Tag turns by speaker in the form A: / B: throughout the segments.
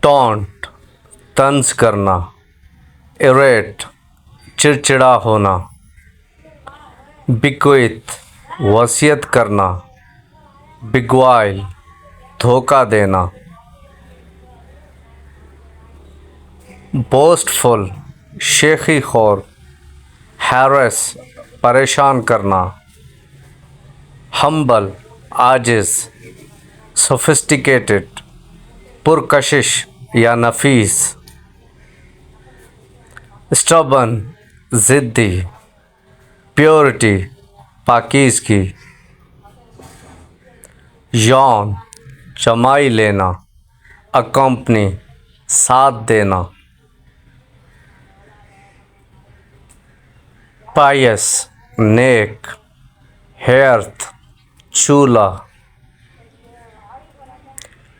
A: Taunt तंज करना, इरेट चिड़चिड़ा होना, बिक्विथ वसीयत करना, बिगवाइल धोखा देना, बोस्टफुल शेखी खौर, हैरेस परेशान करना, हम्बल आजिज़, सोफिस्टिकेटेड पुरकशिश या नफीस, स्टबन ज़िद्दी, प्योरिटी पाकीज़गी, यौन जमाई लेना, अकम्पनी साथ देना, पायस नेक, हेर्थ चूल्हा,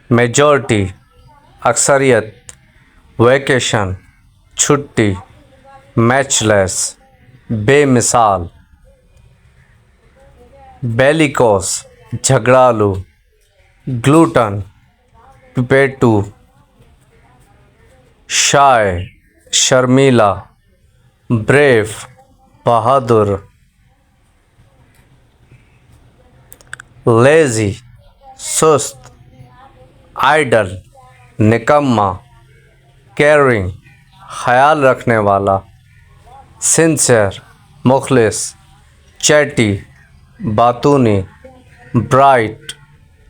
A: मेजॉरिटी अक्सरियत, वेकेशन छुट्टी, मैचलेस बेमिसाल, बेलिकोस झगड़ालू, ग्लूटन पिपेटू, शाय शर्मीला, ब्रेव बहादुर, लेज़ी सुस्त, आइडल निकम्मा, केयरिंग ख्याल रखने वाला, सिंसियर मुखलिस, चैटी बातूनी, ब्राइट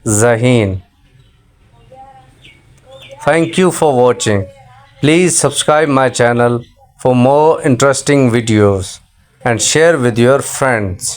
A: ज़हीन। Thank you for watching. Please subscribe my channel for more interesting videos and share with your friends.